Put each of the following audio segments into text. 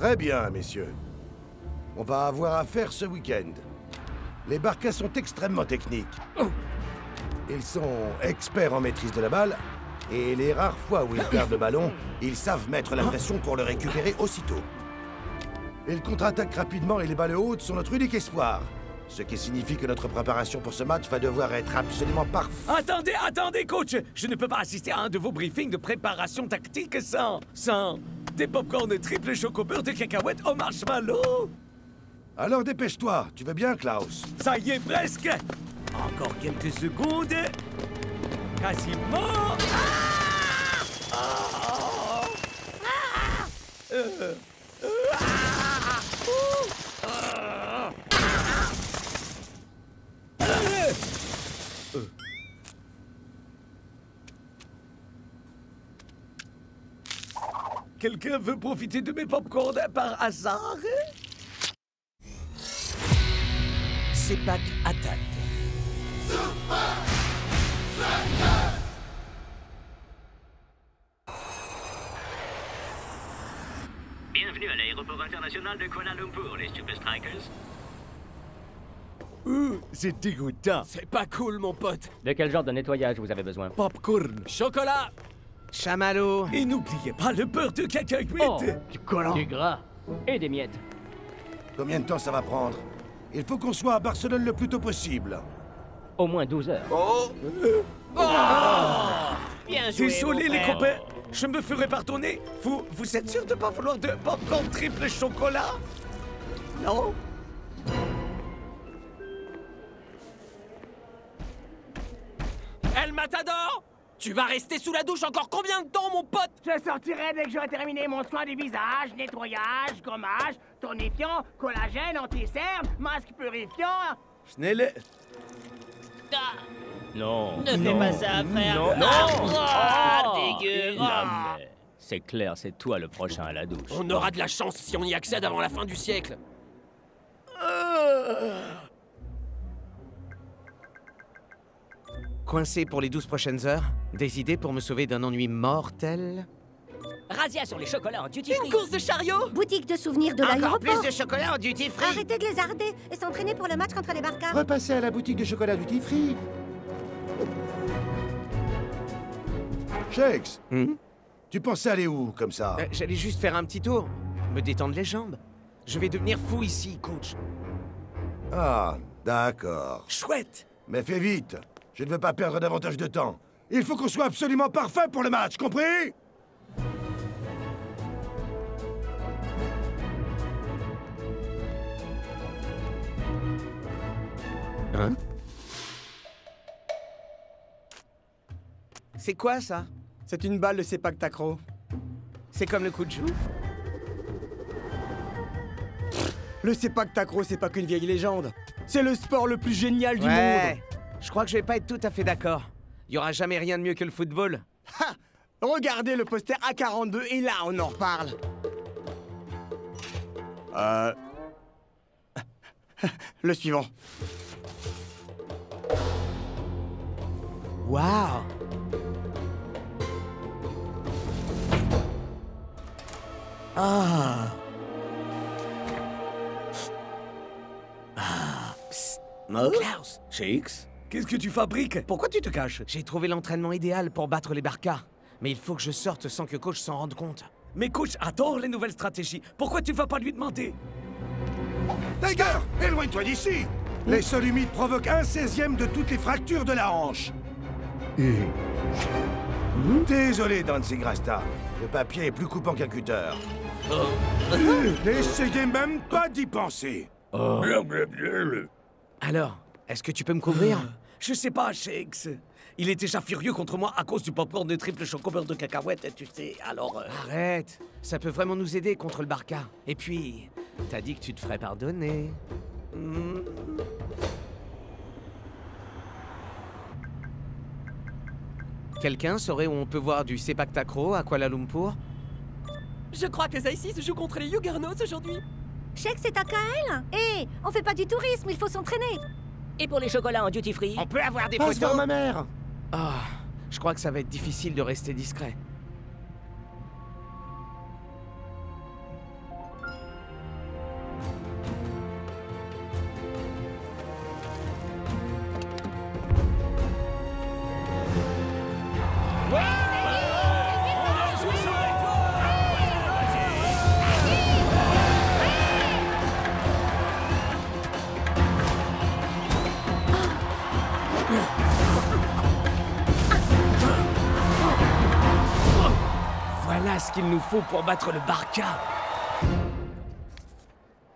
Très bien, messieurs. On va avoir affaire ce week-end. Les Barcas sont extrêmement techniques. Ils sont experts en maîtrise de la balle, et les rares fois où ils perdent le ballon, ils savent mettre la pression pour le récupérer aussitôt. Ils contre-attaquent rapidement et les balles hautes sont notre unique espoir. Ce qui signifie que notre préparation pour ce match va devoir être absolument parfaite. Attendez, coach! Je ne peux pas assister à un de vos briefings de préparation tactique sans des pop-corn de triple choco-beurre de cacahuètes au marshmallow! Alors dépêche-toi, tu veux bien, Klaus? Ça y est, presque! Encore quelques secondes. Quasiment. Quelqu'un veut profiter de mes pop-corn par hasard? Sepak attaque. Bienvenue à l'aéroport international de Kuala Lumpur, les Super Strikers. C'est dégoûtant. C'est pas cool, mon pote. De quel genre de nettoyage vous avez besoin? Popcorn. Chocolat. Chamallow. Et n'oubliez pas le beurre de cacahuète. Oh, du collant. Du gras. Et des miettes. Combien de temps ça va prendre? Il faut qu'on soit à Barcelone le plus tôt possible. Au moins 12 heures. Bien joué, Désolé, mon les frère. copains. Je me ferai pardonner. Vous êtes sûr de pas vouloir de popcorn triple chocolat? Non? El Matador. Tu vas rester sous la douche encore combien de temps, mon pote? Je sortirai dès que j'aurai terminé mon soin du visage, nettoyage, gommage, tonifiant, collagène, anti-cerne, masque purifiant. Schnelle. Non. Ne fais pas ça, frère. Non. Dégueu. C'est clair, c'est toi le prochain à la douche. On aura de la chance si on y accède avant la fin du siècle. Coincé pour les 12 prochaines heures? Des idées pour me sauver d'un ennui mortel? Razzia sur les chocolats en duty free. Une course de chariot? Boutique de souvenirs de Encore l'aéroport. plus de chocolat en duty free. Arrêtez de les arder et s'entraîner pour le match contre les Barcas. Repassez à la boutique de chocolat du Tifri. Shakes, tu pensais aller où, comme ça? J'allais juste faire un petit tour, me détendre les jambes. Je vais devenir fou ici, coach. Ah, d'accord. Chouette. Mais fais vite. Je ne veux pas perdre davantage de temps. Il faut qu'on soit absolument parfait pour le match, compris? Hein? C'est quoi, ça? C'est une balle de Sepak Takraw. C'est comme le coup de joue? Le Sepak Takraw, c'est pas qu'une vieille légende. C'est le sport le plus génial du monde. Ouais, je crois que je vais pas être tout à fait d'accord. Il y aura jamais rien de mieux que le football. Ha! Regardez le poster A42 et là, on en reparle. Le suivant. Waouh! Ah! Klaus! Shakes, qu'est-ce que tu fabriques? Pourquoi tu te caches? J'ai trouvé l'entraînement idéal pour battre les Barcas. Mais il faut que je sorte sans que coach s'en rende compte. Mais coach adore les nouvelles stratégies. Pourquoi tu vas pas lui demander? Tiger, éloigne-toi d'ici! Les sols humides provoquent 1/16e de toutes les fractures de la hanche. Désolé, Danzig Rasta. Le papier est plus coupant qu'un cutter. N'essayez même pas d'y penser. Alors, est-ce que tu peux me couvrir? Je sais pas, Shakes. Il est déjà furieux contre moi à cause du popcorn de triple choco-beurre de cacahuète, tu sais, alors... Arrête! Ça peut vraiment nous aider contre le Barca. Et puis, t'as dit que tu te ferais pardonner. Quelqu'un saurait où on peut voir du Sepak Takraw à Kuala Lumpur? Je crois que Zaïsis joue contre les Yugarnos aujourd'hui. Chèque, c'est à KL. Hé, on fait pas du tourisme, il faut s'entraîner. Et pour les chocolats en duty free? On peut avoir des Passe voir photos. ma mère. Ah, je crois que ça va être difficile de rester discret. a ce qu'il nous faut pour battre le Barca.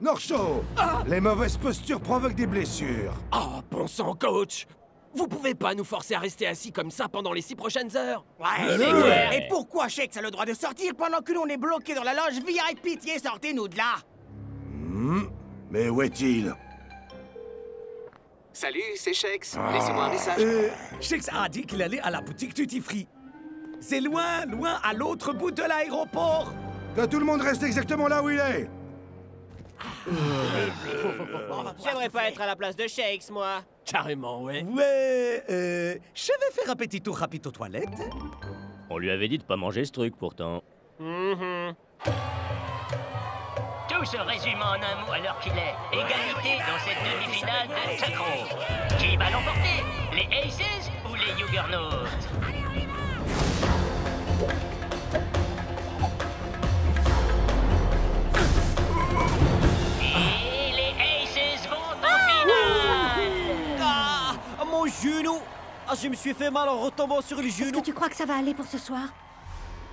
Norcho, les mauvaises postures provoquent des blessures. Oh, bon sang, coach! Vous pouvez pas nous forcer à rester assis comme ça pendant les 6 prochaines heures? Ouais, c'est clair. Et pourquoi Shakes a le droit de sortir pendant que l'on est bloqué dans la loge VIP? Pitié, sortez-nous de là! Mais où est-il? Salut, c'est Shakes. Laissez-moi un message. Shakes a dit qu'il allait à la boutique Tutti Free. C'est loin, loin, à l'autre bout de l'aéroport. Que tout le monde reste exactement là où il est. J'aimerais pas être à la place de Shakes, moi. Carrément, ouais. Ouais, je vais faire un petit tour rapide aux toilettes. On lui avait dit de pas manger ce truc, pourtant. Tout se résume en un mot à l'heure qu'il est. Égalité dans cette demi-finale de Sacro. Qui va l'emporter? Les Aces ou les Juggernauts? Et les Aces vont en finale! Ah, mon genou! Ah, je me suis fait mal en retombant sur le Est-ce genou. que tu crois que ça va aller pour ce soir?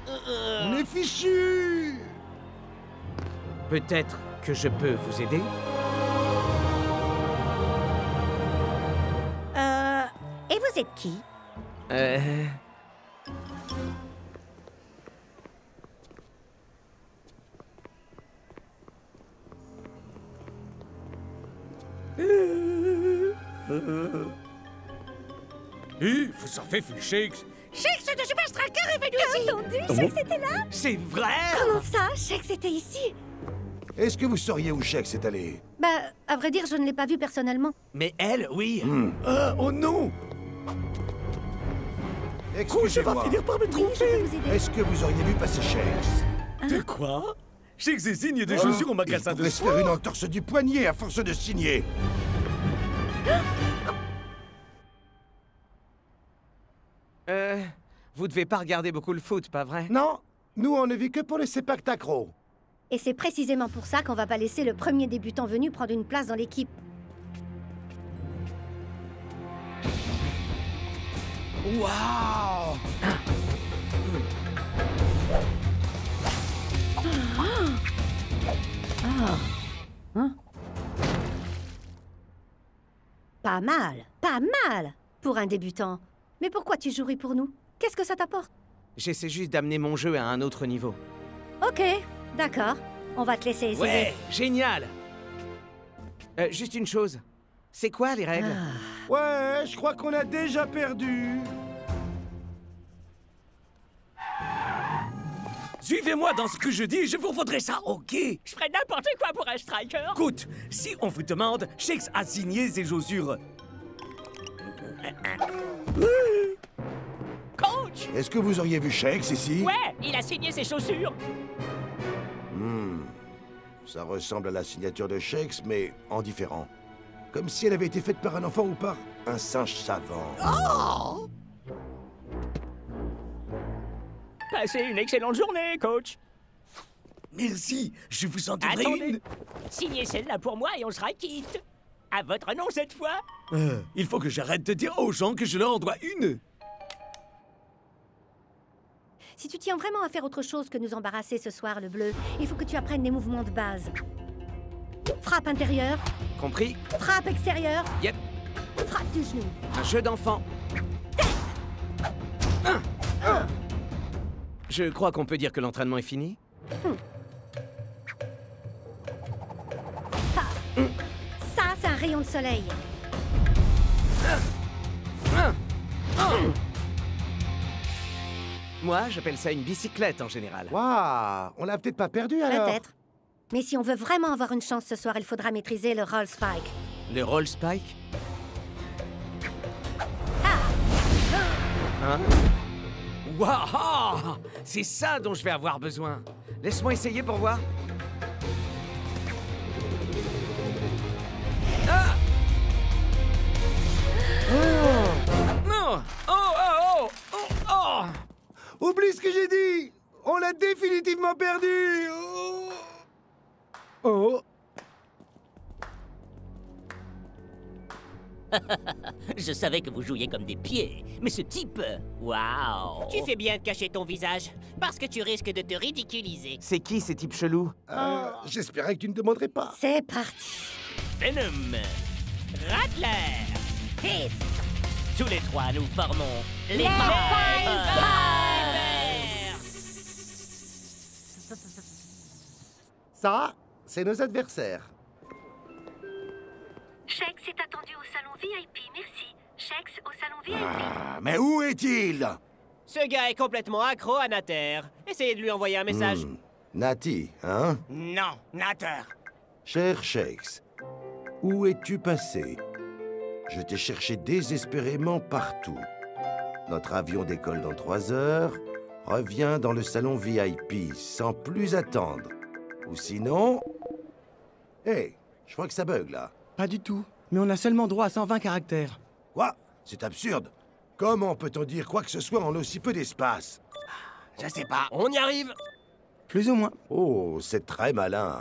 On est fichus. Peut-être que je peux vous aider? Et vous êtes qui? Vous en faites, Shakes. Shakes de Super Striker est venu ici! Entendu, Shakes était là? C'est vrai? Comment ça? Shakes était ici? Est-ce que vous sauriez où Shakes est allé? Bah, à vrai dire, je ne l'ai pas vu personnellement. Mais elle, oui. Oh non! Excusez-moi. par me Oui, je peux vous aider. Est-ce que vous auriez vu passer Shakes? De quoi? Shakes et signe des chaussures au magasin Il de pourrait se faire une entorse du poignet à force de signer. Vous devez pas regarder beaucoup le foot, pas vrai? Non, nous on ne vit que pour les Sepak Takraw. Et c'est précisément pour ça qu'on va pas laisser le premier débutant venu prendre une place dans l'équipe. Waouh! Pas mal pour un débutant. Mais pourquoi tu jouerais pour nous? Qu'est-ce que ça t'apporte? J'essaie juste d'amener mon jeu à un autre niveau. Ok, d'accord. On va te laisser essayer. Ouais, génial! Juste une chose. C'est quoi les règles? Ouais, je crois qu'on a déjà perdu. Suivez-moi dans ce que je dis, je vous vaudrai ça, ok? Je ferais n'importe quoi pour un striker. Écoute, si on vous demande, Shakes a signé ses chaussures. Coach! Est-ce que vous auriez vu Shakes ici? Ouais, il a signé ses chaussures. Ça ressemble à la signature de Shakes, mais en différent. Comme si elle avait été faite par un enfant ou par un singe savant. Passez une excellente journée, coach. Merci, je vous en donnerai Attendez. une. Signez celle-là pour moi et on sera quitte. À votre nom cette fois. Il faut que j'arrête de dire aux gens que je leur en dois une. Si tu tiens vraiment à faire autre chose que nous embarrasser ce soir, le bleu, il faut que tu apprennes les mouvements de base. Frappe intérieure, Compris? frappe extérieure, Yep, frappe du genou. un jeu d'enfant. Je crois qu'on peut dire que l'entraînement est fini. Ça, c'est un rayon de soleil. Moi, j'appelle ça une bicyclette en général. Waouh, on l'a peut-être pas perdu alors. Peut-être. Mais si on veut vraiment avoir une chance ce soir, il faudra maîtriser le roll spike. Le roll spike? Hein? Waouh! C'est ça dont je vais avoir besoin. Laisse-moi essayer pour voir. Ah! Non! Oh! Oublie ce que j'ai dit. On l'a définitivement perdu. Oh. Je savais que vous jouiez comme des pieds, mais ce type... Waouh! Tu fais bien de cacher ton visage, parce que tu risques de te ridiculiser. C'est qui ces types chelous? J'espérais que tu ne demanderais pas. C'est parti. Venom! Rattler! Peace. Tous les trois, nous formons les Les Vipers! Ça, c'est nos adversaires. Shex est attendu au salon VIP, merci. Shex au salon VIP. Ah, mais où est-il? Ce gars est complètement accro à Natter. Essayez de lui envoyer un message. Nati, hein? Non, Natter. Cher Shex, où es-tu passé? Je t'ai cherché désespérément partout. Notre avion décolle dans 3 heures. Reviens dans le salon VIP sans plus attendre. Ou sinon... Hé, je crois que ça bug, là. Pas du tout. Mais on a seulement droit à 120 caractères. Quoi? C'est absurde. Comment peut-on dire quoi que ce soit en aussi peu d'espace? Je sais pas. On y arrive! Plus ou moins. Oh, c'est très malin.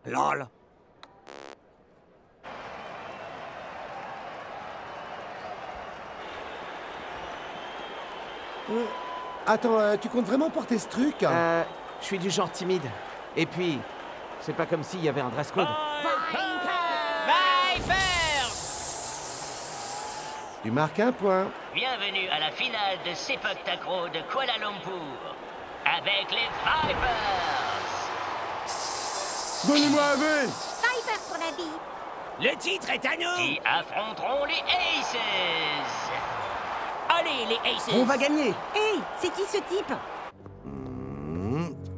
LOL. Attends, tu comptes vraiment porter ce truc? Je suis du genre timide. Et puis, c'est pas comme s'il y avait un dress code. Vipers! Tu marques un point. Bienvenue à la finale de Sepak Takraw de Kuala Lumpur, avec les Vipers! Donnez-moi un V! Vipers pour la vie. Le titre est à nous! Qui affronteront les Aces! Allez, les Aces! On va gagner! Hey, c'est qui ce type?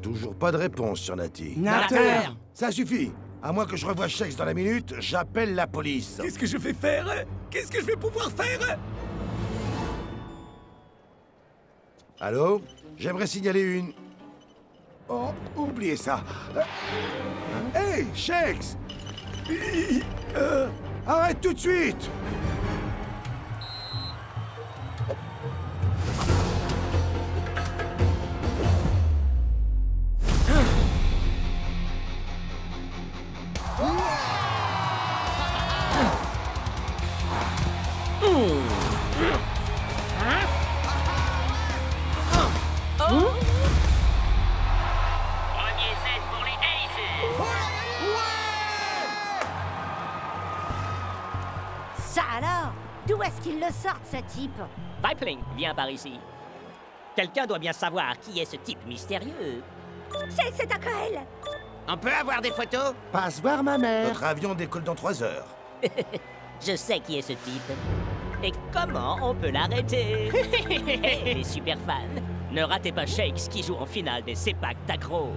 Toujours pas de réponse sur Nati. Natter! Ça suffit. À moins que je revoie Shex dans la minute, j'appelle la police. Qu'est-ce que je vais faire? Qu'est-ce que je vais pouvoir faire? Allô? J'aimerais signaler une... Oh, oubliez ça. Hey, Shex! Arrête tout de suite! Premier set pour les Aces! Ça alors? D'où est-ce qu'il le sort, ce type? Vipling, viens par ici. Quelqu'un doit bien savoir qui est ce type mystérieux. C'est à Coel. On peut avoir des photos? Passe voir ma mère. Notre avion décolle dans 3 heures. Je sais qui est ce type. Et comment on peut l'arrêter? Hey, les super fans, ne ratez pas Shex qui joue en finale des Sepak Takraw.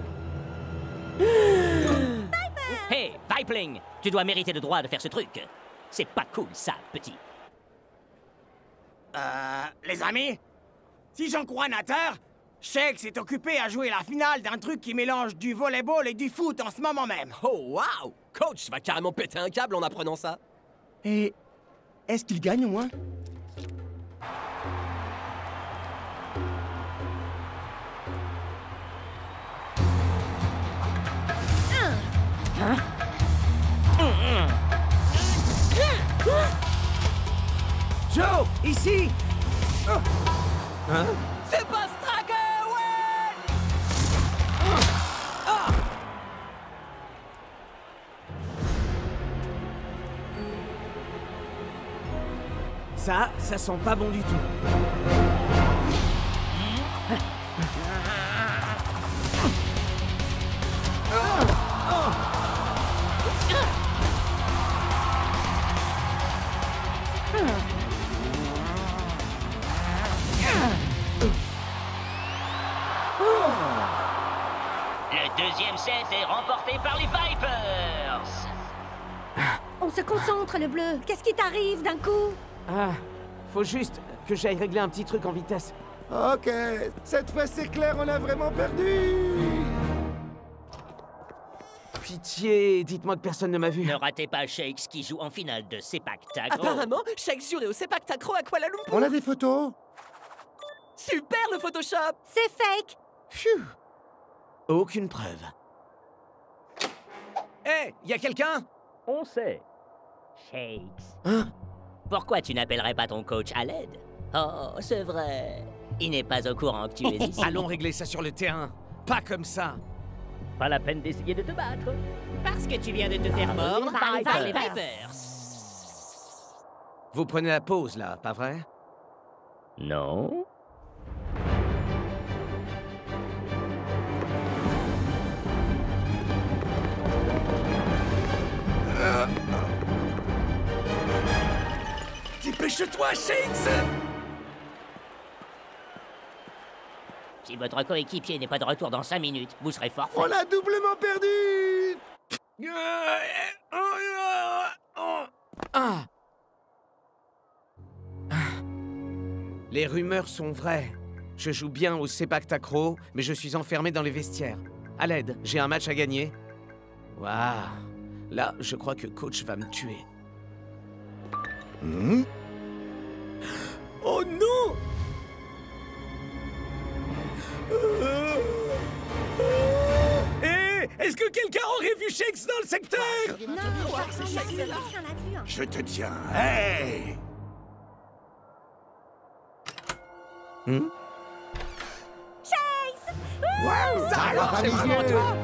Hey, Vipling, tu dois mériter le droit de faire ce truc. C'est pas cool, ça, petit. Les amis? Si j'en crois Natter, Shex est occupé à jouer la finale d'un truc qui mélange du volleyball et du foot en ce moment même. Oh, waouh! Coach va carrément péter un câble en apprenant ça. Et... est-ce qu'il gagne au moins? Joe, ici! C'est pas Stracker, ouais! Ça sent pas bon du tout. Le deuxième set est remporté par les Vipers! On se concentre, le bleu. Qu'est-ce qui t'arrive d'un coup? Ah, faut juste que j'aille régler un petit truc en vitesse. Ok, cette fois c'est clair, on a vraiment perdu. Pitié, dites-moi que personne ne m'a vu. Ne ratez pas Shex qui joue en finale de Sepak Takraw. Apparemment, chaque jour est au Sepak Takraw à Kuala Lumpur. On a des photos? Super le Photoshop. C'est fake. Phew. Aucune preuve. Hé, y a quelqu'un? On sait. Shakes. Hein? Pourquoi tu n'appellerais pas ton coach à l'aide? Oh, c'est vrai. Il n'est pas au courant que tu es ici. Allons régler ça sur le terrain. Pas comme ça. Pas la peine d'essayer de te battre. Parce que tu viens de te faire mordre par les Vipers. Vous prenez la pause, là, pas vrai? Non. Dépêche-toi, Shakes! Si votre coéquipier n'est pas de retour dans 5 minutes, vous serez forfait. On a doublement perdu! Ah. Les rumeurs sont vraies. Je joue bien au Sepak Takraw, mais je suis enfermé dans les vestiaires. À l'aide, j'ai un match à gagner. Waouh! Là, je crois que coach va me tuer. Oh non! Hé! Est-ce que quelqu'un aurait vu Shakes dans le secteur? Je te tiens. Hey! Chase! Wow! Ça alors, c'est vraiment toi?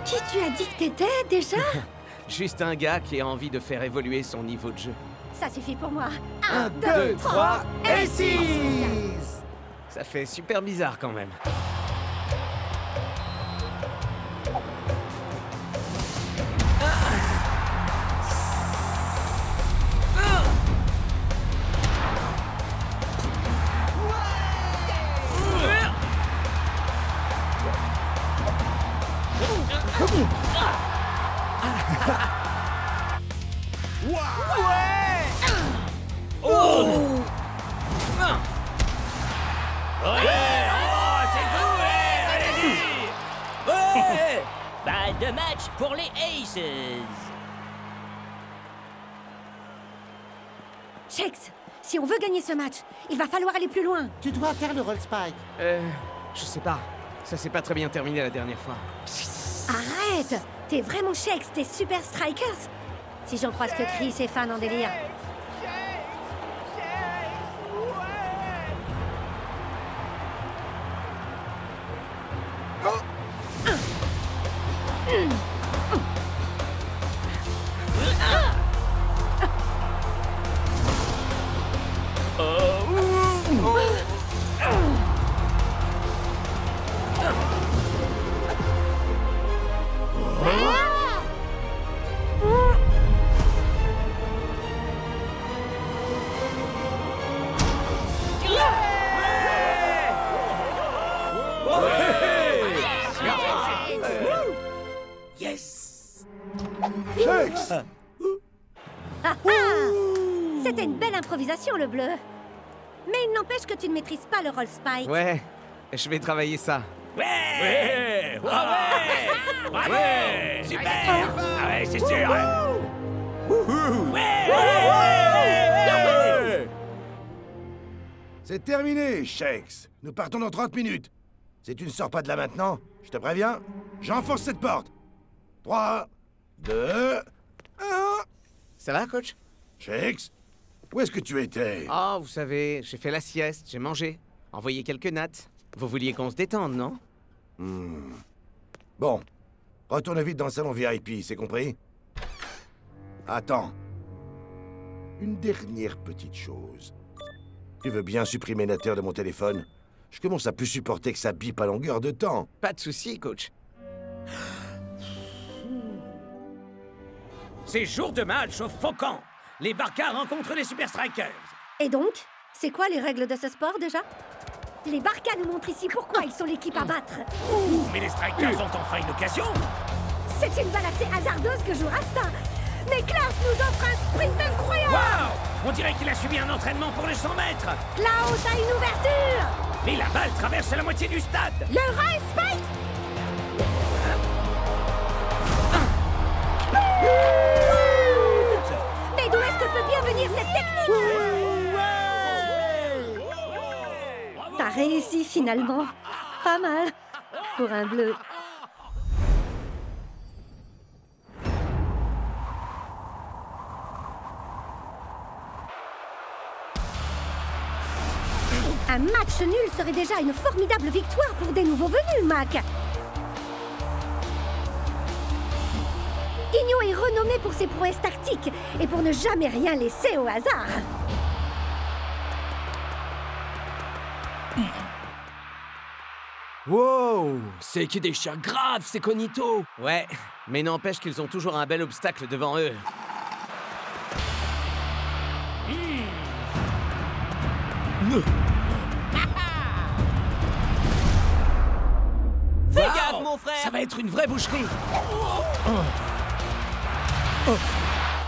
Qui tu as dit que t'étais, déjà? Juste un gars qui a envie de faire évoluer son niveau de jeu. Ça suffit pour moi. 1, 2, 3 et 6! Ça fait super bizarre quand même. Balle de match pour les Aces. Shakes, si on veut gagner ce match, il va falloir aller plus loin. Tu dois faire le roll spike. Je sais pas. Ça s'est pas très bien terminé la dernière fois. Arrête! T'es vraiment Shakes, t'es super strikers. Si j'en crois ce que crient ces fans en délire. Yes! Shakes! Ah ah! C'était une belle improvisation, le bleu. Mais il n'empêche que tu ne maîtrises pas le roll spike. Ouais, je vais travailler ça. Ouais! Ouais! Super! Ah ouais, c'est sûr! C'est terminé, Shakes. Nous partons dans 30 minutes. Si tu ne sors pas de là maintenant, je te préviens, j'enfonce cette porte. 3, 2, 1... Ça va, coach? Shakes, où est-ce que tu étais? Oh, vous savez, j'ai fait la sieste, j'ai mangé, envoyé quelques nattes. Vous vouliez qu'on se détende, non? Bon, retourne vite dans le salon VIP, c'est compris? Attends. Une dernière petite chose. Tu veux bien supprimer Natter de mon téléphone? Je commence à plus supporter que ça bip à longueur de temps. Pas de souci, coach. C'est jour de match au Faucon. Les Barca rencontrent les Super Strikers. Et donc, c'est quoi les règles de ce sport, déjà? Les Barca nous montrent ici pourquoi ils sont l'équipe à battre. Mais les Strikers ont enfin une occasion. C'est une balle assez hasardeuse que joue Rasta. Mais Klaus nous offre un sprint incroyable. Waouh! On dirait qu'il a subi un entraînement pour les 100 mètres. Klaus a une ouverture. Mais la balle traverse la moitié du stade. Le Roll Spike. Mais d'où est-ce que peut bien venir cette technique? T'as réussi finalement. Pas mal. Pour un bleu. Un match nul serait déjà une formidable victoire pour des nouveaux venus, Mac. Igno est renommé pour ses prouesses tactiques et pour ne jamais rien laisser au hasard. Wow, c'est qui déchire grave, ces cognitos. Ouais, mais n'empêche qu'ils ont toujours un bel obstacle devant eux. Fais gaffe, mon frère. Ça va être une vraie boucherie.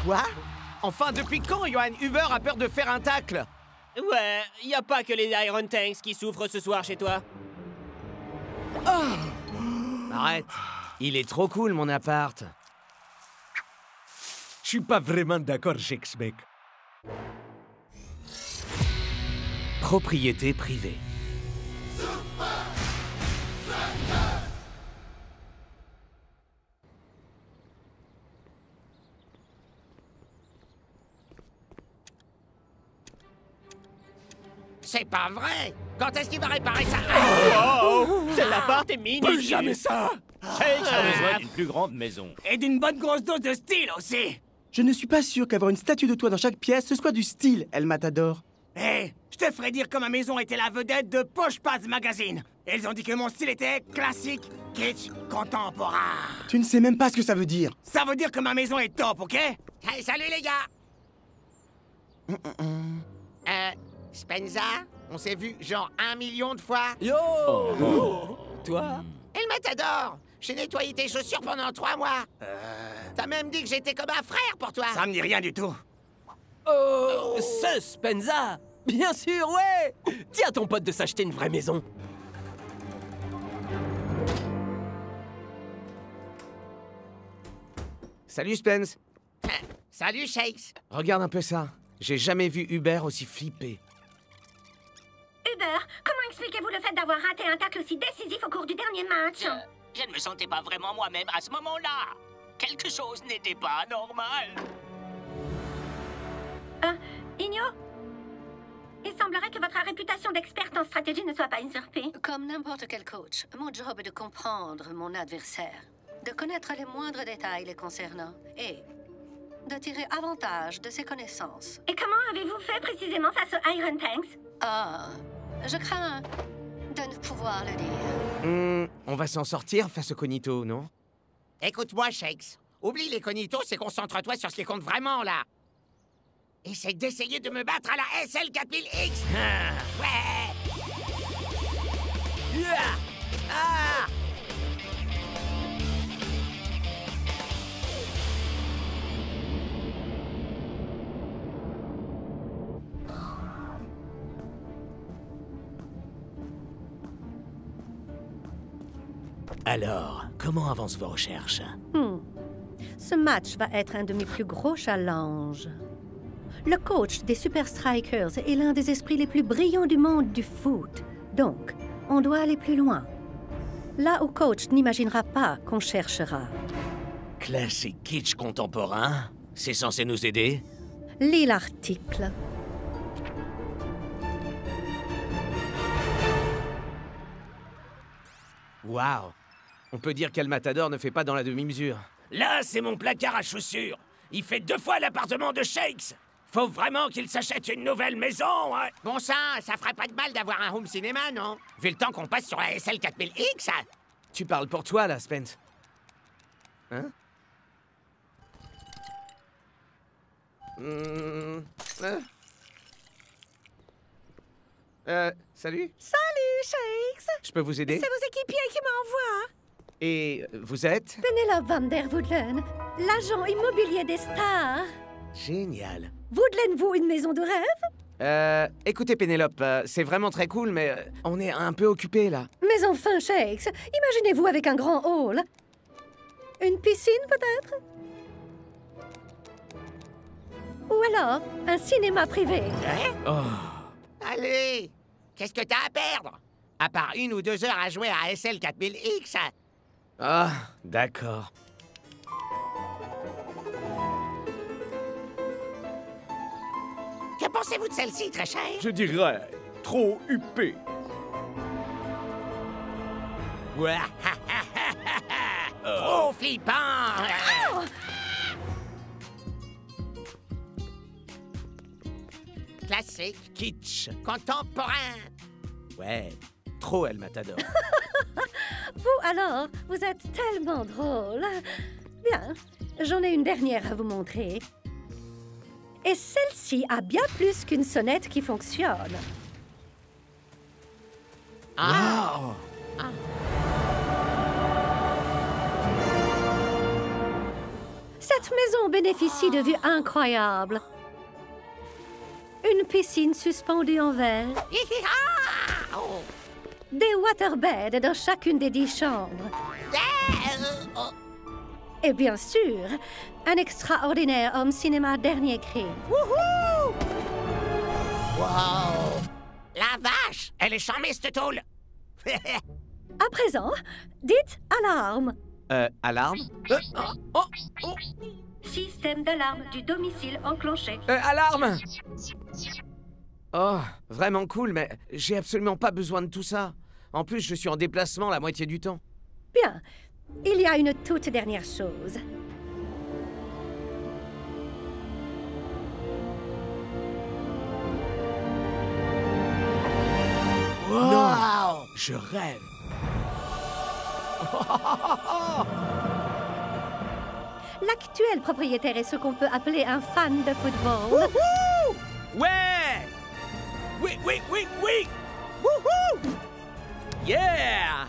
Quoi? Enfin, depuis quand Johan Huber a peur de faire un tacle? Ouais, y a pas que les Iron Tanks qui souffrent ce soir chez toi. Arrête. Il est trop cool, mon appart. Je suis pas vraiment d'accord, Shakespeare. Propriété privée. C'est pas vrai! Quand est-ce qu'il va réparer ça? Cet appart est minuscule. Plus jamais ça! Shakes a besoin d'une plus grande maison. Et d'une bonne grosse dose de style aussi! Je ne suis pas sûr qu'avoir une statue de toi dans chaque pièce, ce soit du style, El Matador. Hé, je te ferais dire que ma maison était la vedette de Poche Pads Magazine. Ils ont dit que mon style était classique, kitsch, contemporain. Tu ne sais même pas ce que ça veut dire. Ça veut dire que ma maison est top, ok? Hey, salut les gars! Spenza, on s'est vu genre 1 million de fois. Yo Toi? El Matador, j'ai nettoyé tes chaussures pendant 3 mois. T'as même dit que j'étais comme un frère pour toi. Ça me dit rien du tout. Oh, ce Spenza. Bien sûr, ouais. Dis à ton pote de s'acheter une vraie maison. Salut, Spence. Salut, Shakes. Regarde un peu ça. J'ai jamais vu Hubert aussi flippé. Hubert, comment expliquez-vous le fait d'avoir raté un tacle aussi décisif au cours du dernier match? Je ne me sentais pas vraiment moi-même à ce moment-là. Quelque chose n'était pas normal. Igno? Il semblerait que votre réputation d'experte en stratégie ne soit pas usurpée. Comme n'importe quel coach, mon job est de comprendre mon adversaire, de connaître les moindres détails les concernant et de tirer avantage de ses connaissances. Et comment avez-vous fait précisément face aux Iron Tanks? Ah, je crains de ne pouvoir le dire. On va s'en sortir face au cognito, non? Écoute-moi, Shakes. Oublie les cognitos et concentre-toi sur ce qui compte vraiment, là. Essaye d'essayer de me battre à la SL 4000X. Ouais. Ah. Alors, comment avancent vos recherches? Ce match va être un de mes plus gros challenges. Le coach des Super Strikers est l'un des esprits les plus brillants du monde du foot. Donc, on doit aller plus loin. Là où coach n'imaginera pas qu'on cherchera. Classique kitsch contemporain? C'est censé nous aider? Lis l'article. Waouh! On peut dire qu'El Matador ne fait pas dans la demi-mesure. Là, c'est mon placard à chaussures. Il fait 2 fois l'appartement de Shakes. Faut vraiment qu'il s'achète une nouvelle maison, hein. Bon sang, ça ferait pas de mal d'avoir un home cinéma, non? Vu le temps qu'on passe sur la SL 4000X, hein. Tu parles pour toi, là, Spence. Hein? Salut? Salut, Shakes! Je peux vous aider? C'est vos équipiers qui m'envoient. Et vous êtes? Penelope van der Woodlen, l'agent immobilier des stars. Génial. Woodlen-vous une maison de rêve? Écoutez, Pénélope, c'est vraiment très cool, mais on est un peu occupés, là. Mais enfin, Shakes, imaginez-vous avec un grand hall. Une piscine, peut-être? Ou alors, un cinéma privé. Allez! Qu'est-ce que t'as à perdre? À part 1 ou 2 heures à jouer à SL 4000X. Ah, d'accord. Que pensez-vous de celle-ci, très cher? Je dirais trop huppé. Trop flippant! Classique, kitsch, contemporain. Ouais, trop El Matador. Vous, alors, vous êtes tellement drôle. Bien, j'en ai une dernière à vous montrer. Et celle-ci a bien plus qu'une sonnette qui fonctionne. Ah! Cette maison bénéficie de vues incroyables. Une piscine suspendue en verre. Des waterbeds dans chacune des 10 chambres. Et bien sûr, un extraordinaire home cinéma dernier cri. Wouhou! Wow! La vache! Elle est charmée, cette tôle! À présent, dites alarme. Alarme? Système d'alarme du domicile enclenché. Alarme! Oh, vraiment cool, mais j'ai absolument pas besoin de tout ça. En plus, je suis en déplacement la moitié du temps. Bien, il y a une toute dernière chose. Wow! Non, je rêve. L'actuel propriétaire est ce qu'on peut appeler un fan de football. Wouhou! Ouais! Oui, oui, oui, oui! Wouhou! Yeah!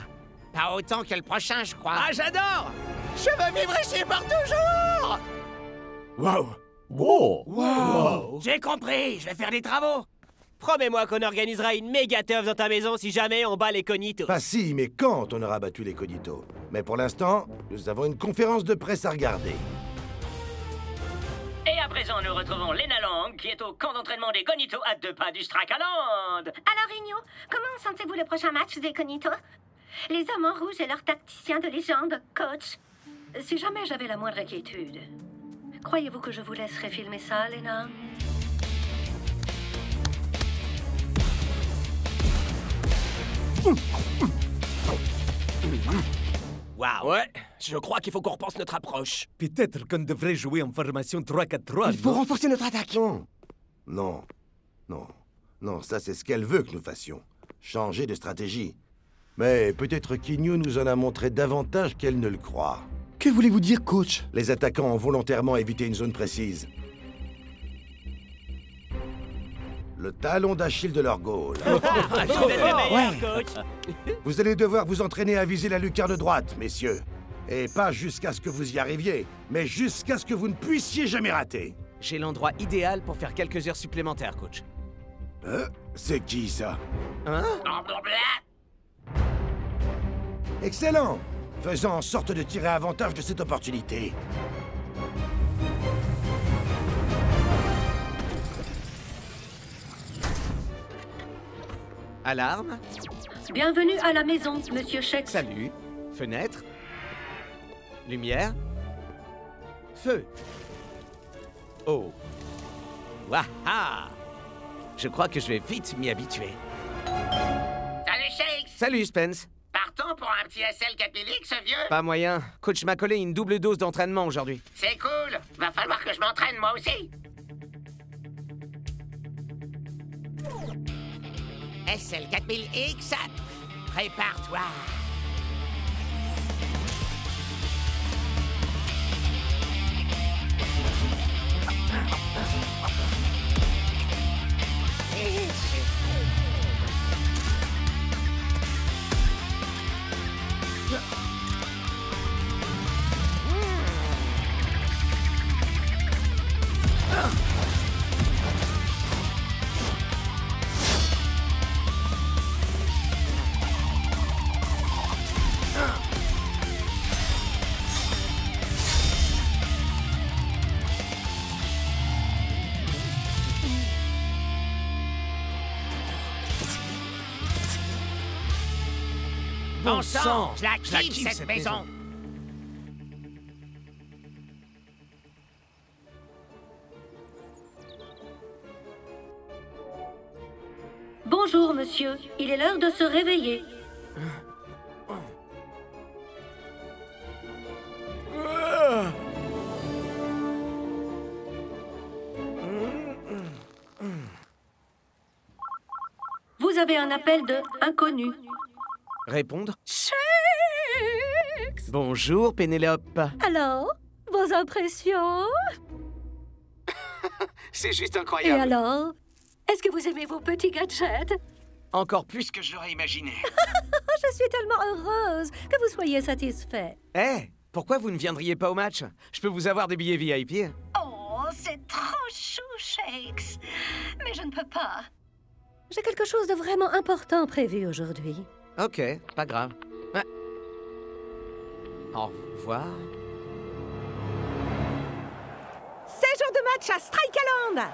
Pas autant que le prochain, je crois. Ah, j'adore! Je veux vivre ici pour toujours! Wow! Wow! Wow! J'ai compris, je vais faire des travaux. Promets-moi qu'on organisera une méga teuf dans ta maison si jamais on bat les cognitos. Pas si, mais quand on aura battu les cognitos. Mais pour l'instant, nous avons une conférence de presse à regarder. Et à présent, nous retrouvons Lena Lang, qui est au camp d'entraînement des Cognitos à 2 pas du Strakaland. Alors, Igno, comment sentez-vous le prochain match des Cognitos? Les hommes en rouge et leur tacticien de légende, coach. Si jamais j'avais la moindre inquiétude, croyez-vous que je vous laisserai filmer ça, Lena? Waouh! Ouais, je crois qu'il faut qu'on repense notre approche. Peut-être qu'on devrait jouer en formation 3-4-3. Il faut renforcer notre attaque. Non, ça c'est ce qu'elle veut que nous fassions. Changer de stratégie. Mais peut-être qu'Igno nous en a montré davantage qu'elle ne le croit. Que voulez-vous dire, coach? Les attaquants ont volontairement évité une zone précise. Le talon d'Achille de leur goal. Vous allez devoir vous entraîner à viser la lucarne droite, messieurs. Et pas jusqu'à ce que vous y arriviez, mais jusqu'à ce que vous ne puissiez jamais rater. J'ai l'endroit idéal pour faire quelques heures supplémentaires, coach. C'est qui, ça? Hein? Excellent! Faisons en sorte de tirer avantage de cette opportunité. Alarme? Bienvenue à la maison, Monsieur Shex. Salut. Fenêtre. Lumière. Feu. Oh. Waha! Je crois que je vais vite m'y habituer. Salut, Shakes! Salut, Spence. Partons pour un petit SL 4000X, ce vieux? Pas moyen. Coach m'a collé une double dose d'entraînement aujourd'hui. C'est cool. Va falloir que je m'entraîne, moi aussi. SL 4000X, prépare-toi. Bon sang, je la kiffe, cette maison. Bonjour, monsieur. Il est l'heure de se réveiller. Vous avez un appel de inconnu. Répondre? Shakes! Bonjour, Pénélope. Alors, vos impressions? C'est juste Et incroyable. alors? Est-ce que vous aimez vos petits gadgets? Encore plus que je l'aurais imaginé. Je suis tellement heureuse que vous soyez satisfait. Eh, pourquoi vous ne viendriez pas au match? Je peux vous avoir des billets VIP. Oh, c'est trop chou, Shakes. Mais je ne peux pas. J'ai quelque chose de vraiment important prévu aujourd'hui. Ok, pas grave. Ouais. Au revoir. C'est jour de match à Strikeland.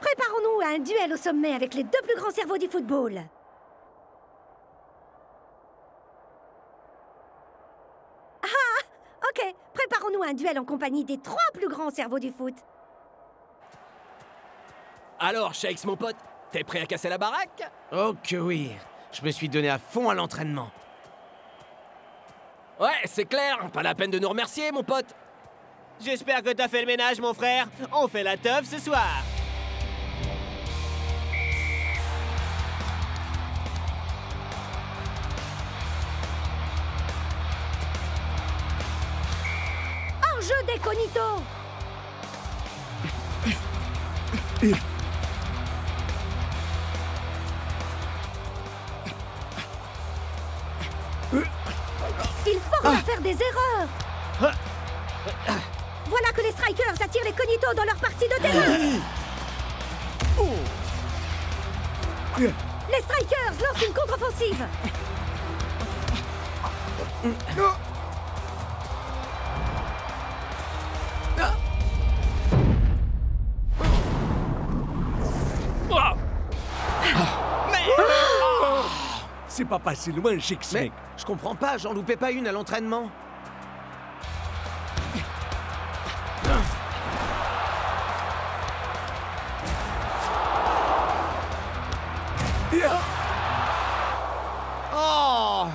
Préparons-nous à un duel au sommet avec les deux plus grands cerveaux du football. Ah, ok. Préparons-nous à un duel en compagnie des trois plus grands cerveaux du foot. Alors, Shakes, mon pote, t'es prêt à casser la baraque? Oh que oui. Je me suis donné à fond à l'entraînement. Ouais, c'est clair. Pas la peine de nous remercier, mon pote. J'espère que t'as fait le ménage, mon frère. On fait la teuf ce soir. Enjeu des Cognitos. Il faut pas faire des erreurs. Voilà que les Strikers attirent les Cognitos dans leur partie de terrain. Les Strikers lancent une contre-offensive. C'est pas passé loin, Shakes, Mais mec. je comprends pas, j'en loupais pas une à l'entraînement. Oh!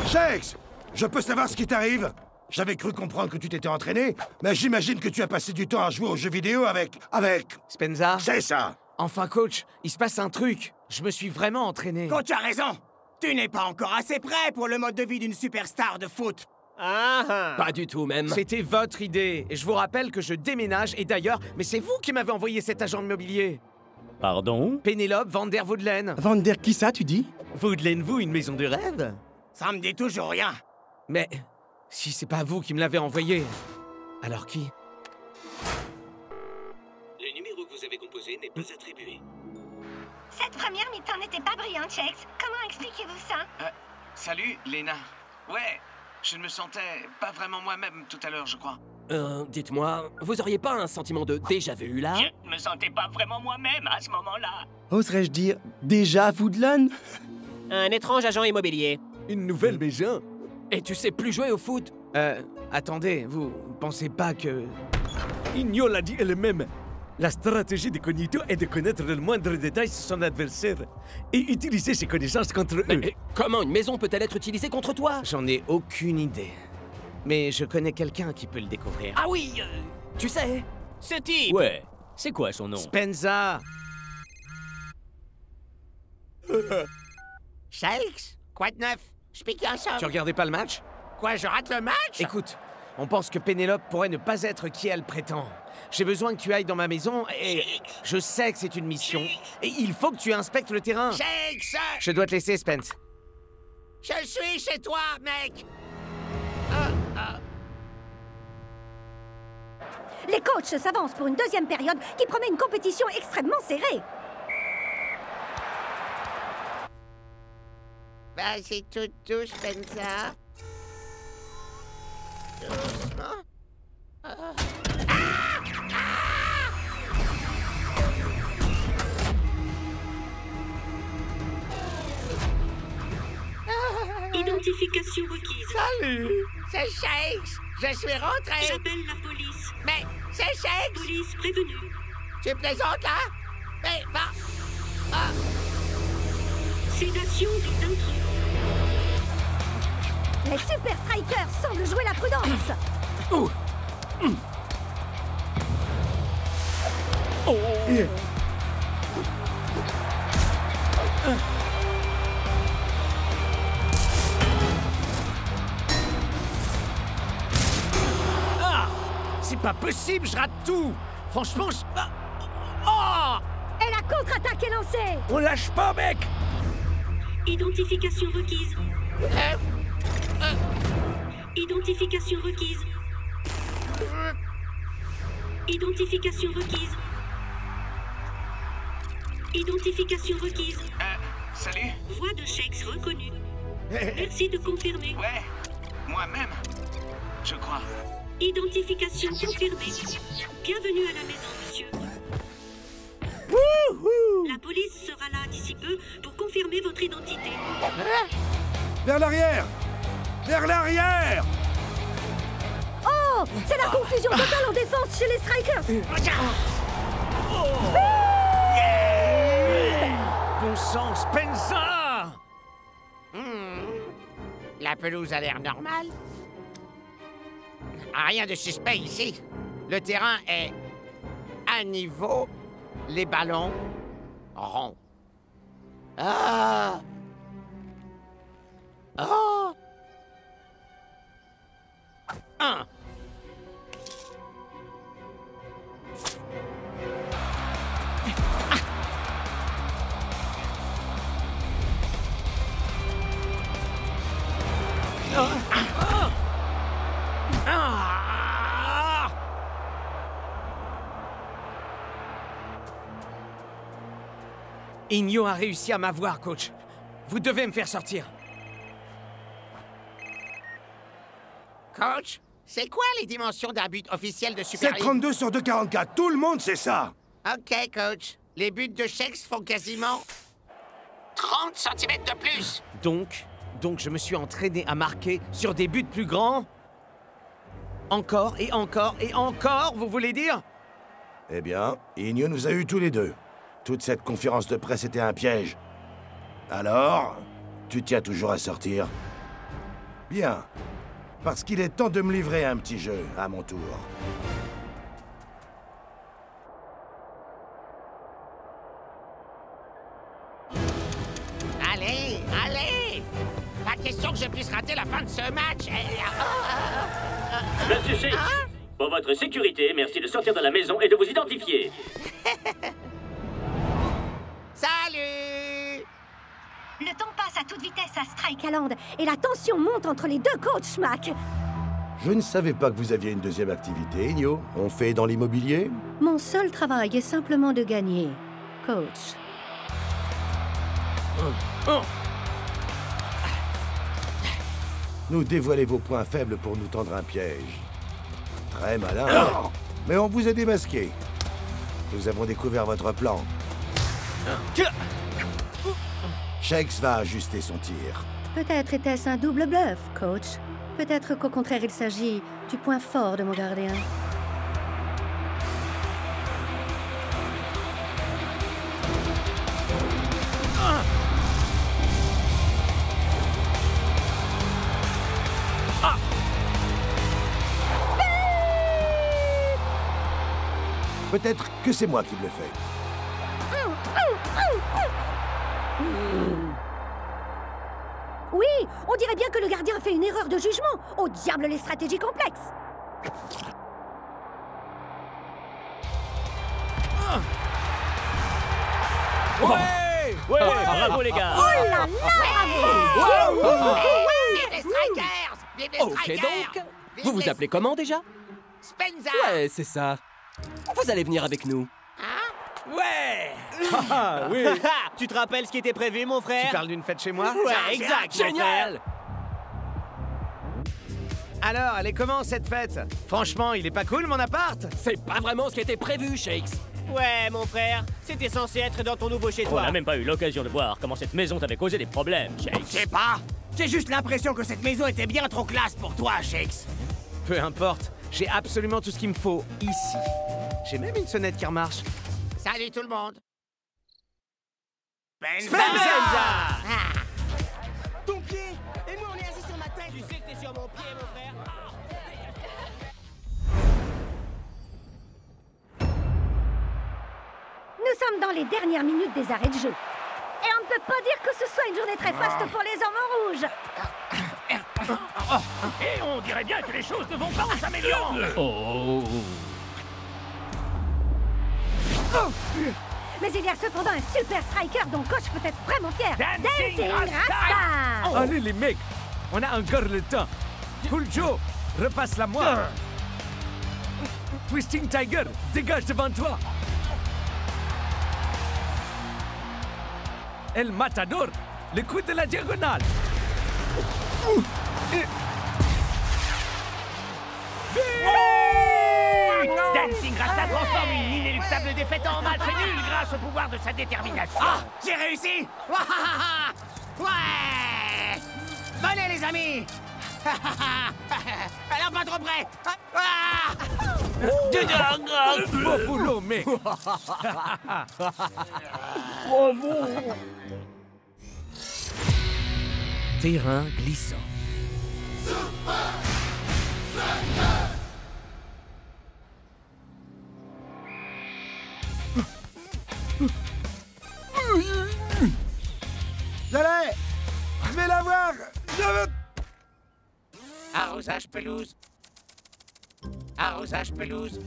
Shakes, je peux savoir ce qui t'arrive? J'avais cru comprendre que tu t'étais entraîné, mais j'imagine que tu as passé du temps à jouer aux jeux vidéo avec... Spenza? C'est ça! Enfin, coach, il se passe un truc. Je me suis vraiment entraîné. Coach a raison. Tu n'es pas encore assez prêt pour le mode de vie d'une superstar de foot. Pas du tout, même. C'était votre idée. Et je vous rappelle que je déménage. Et d'ailleurs, mais c'est vous qui m'avez envoyé cet agent immobilier. Pardon? Pénélope Van der Woodlen. Van der qui ça, tu dis? Woodlen, vous, une maison de rêve? Ça me dit toujours rien. Mais si c'est pas vous qui me l'avez envoyé, alors qui? Le numéro que vous avez composé n'est pas attribué. Cette première mi-temps n'était pas brillante, Shakes. Comment expliquez-vous ça? Salut, Léna. Ouais, je ne me sentais pas vraiment moi-même tout à l'heure, je crois. Dites-moi, vous auriez pas un sentiment de déjà-vu, là? Je me sentais pas vraiment moi-même à ce moment-là. Oserais-je dire déjà Woodland? Un étrange agent immobilier. Une nouvelle maison? Et tu sais plus jouer au foot? Attendez, vous pensez pas que... Igno l'a dit elle-même. La stratégie de Cognito est de connaître le moindre détail sur son adversaire et utiliser ses connaissances contre eux. Mais comment une maison peut-elle être utilisée contre toi? J'en ai aucune idée. Mais je connais quelqu'un qui peut le découvrir. Ah oui, tu sais, Ce type. Ouais. C'est quoi son nom? Spenza! Shakes? Quoi de neuf? Je pique un somme. Tu regardais pas le match? Quoi, je rate le match? Écoute, on pense que Pénélope pourrait ne pas être qui elle prétend. J'ai besoin que tu ailles dans ma maison et... Je sais que c'est une mission. Et il faut que tu inspectes le terrain. Shakes! Je dois te laisser, Spence. Je suis chez toi, mec! Les coachs s'avancent pour une deuxième période qui promet une compétition extrêmement serrée. Vas-y, tout douce, Spenza. Douce. Identification requise. Salut! C'est Shakes! Je suis rentré! J'appelle la police. Mais c'est Shakes! Police prévenue. Tu plaisantes là? Mais va! Ah. Sédation des intrus. Les Super Strikers semblent jouer la prudence. Oh. Ah! C'est pas possible, je rate tout! Franchement, je... Oh! Et la contre-attaque est lancée. On lâche pas, mec! Identification requise. Identification requise. Identification requise. Identification requise. Salut? Voix de Shakes reconnue. Merci de confirmer. Ouais, moi-même, je crois. Identification confirmée. Bienvenue à la maison, monsieur. La police sera là d'ici peu pour confirmer votre identité. Vers l'arrière! Vers l'arrière! Oh! C'est la confusion totale en défense chez les Strikers. Bon sang, Spencer! La pelouse a l'air normale. Rien de suspect ici. Le terrain est à niveau, les ballons ronds. Ah! Oh! Un. Igno a réussi à m'avoir, coach. Vous devez me faire sortir. Coach, c'est quoi les dimensions d'un but officiel de C'est Super League? 32 sur 2,44. Tout le monde sait ça. Ok, coach. Les buts de Shakes font quasiment 30 cm de plus. Donc je me suis entraîné à marquer sur des buts plus grands? Encore et encore et encore, vous voulez dire? Eh bien, Igno nous a eu tous les deux. Toute cette conférence de presse était un piège. Alors, tu tiens toujours à sortir? Bien. Parce qu'il est temps de me livrer un petit jeu, à mon tour. Allez, allez! Pas question que je puisse rater la fin de ce match. Monsieur Shakes, pour votre sécurité, merci de sortir de la maison et de vous identifier. Salut! Le temps passe à toute vitesse à Strikeland et la tension monte entre les deux coachs, Schmack. Je ne savais pas que vous aviez une deuxième activité, Igno. On fait dans l'immobilier? Mon seul travail est simplement de gagner, coach. Nous dévoilez vos points faibles pour nous tendre un piège. Très malin. Mais on vous a démasqué. Nous avons découvert votre plan. Shakes va ajuster son tir. Peut-être était-ce un double bluff, coach. Peut-être qu'au contraire, il s'agit du point fort de mon gardien. Peut-être que c'est moi qui le fais. Oui, on dirait bien que le gardien a fait une erreur de jugement. Au diable les stratégies complexes. Ouais! Ouais, bravo les gars. Oh là là, bravo! Vive les Strikers! Vive les Ok Strikers! donc, vous vous appelez comment déjà? Spencer! Ouais, c'est ça. Vous allez venir avec nous. Ouais! Ah oui. Tu te rappelles ce qui était prévu, mon frère? Tu parles d'une fête chez moi? Ouais, exact, mon Génial! Alors, elle est comment cette fête? Franchement, il est pas cool mon appart? C'est pas vraiment ce qui était prévu, Shakes. Ouais, mon frère, c'était censé être dans ton nouveau chez On toi. n'a même pas eu l'occasion de voir comment cette maison t'avait causé des problèmes, Shakes. Je sais pas. J'ai juste l'impression que cette maison était bien trop classe pour toi, Shakes. Peu importe, j'ai absolument tout ce qu'il me faut ici. J'ai même une sonnette qui remarche. Salut tout le monde. Spenza! Ton pied! Et moi, on est assis sur ma tête! Tu sais que t'es sur mon pied, mon frère? Nous sommes dans les dernières minutes des arrêts de jeu. Et on ne peut pas dire que ce soit une journée très faste pour les hommes en rouge. Et on dirait bien que les choses ne vont pas en s'améliorant. Oh. Mais il y a cependant un super striker dont coach peut être vraiment fier. Dancing Rasta! Allez les mecs, on a encore le temps. Cool Joe, repasse-la moi. Twisting Tiger, dégage devant toi. El Matador, le coup de la diagonale. Dancing Rasta transforme une inéluctable défaite en match nul grâce au pouvoir de sa détermination. Ah, j'ai réussi. Ouais. Venez les amis. Alors pas trop près. Beau boulot, mec. Terrain glissant. J'allais! Je vais l'avoir! Je veux... Arrosage pelouse. Arrosage pelouse.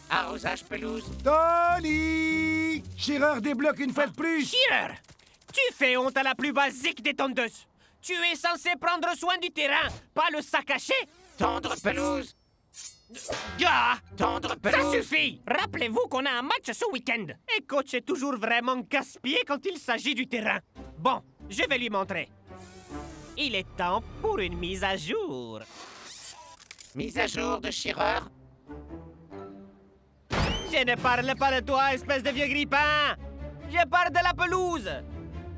Arrosage pelouse. Tony! Shearer débloque une fois de plus! Shearer! Tu fais honte à la plus basique des tondeuses. Tu es censé prendre soin du terrain, pas le saccager. Tendre pelouse. Gars! Tendre Ça pelouse. suffit! Rappelez-vous qu'on a un match ce week-end. Et coach est toujours vraiment casse-pied quand il s'agit du terrain. Bon, je vais lui montrer. Il est temps pour une mise à jour. Mise à jour de Shearer. Je ne parle pas de toi, espèce de vieux grippin! Je parle de la pelouse!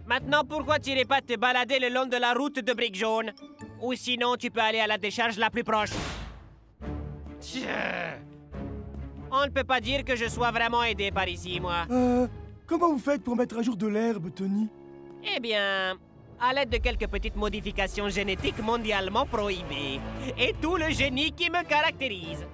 Maintenant, pourquoi tu n'irais pas te balader le long de la route de briques jaunes? Ou sinon, tu peux aller à la décharge la plus proche. On ne peut pas dire que je sois vraiment aidé par ici, moi. Comment vous faites pour mettre à jour de l'herbe, Tony? Eh bien, à l'aide de quelques petites modifications génétiques mondialement prohibées. Et tout le génie qui me caractérise.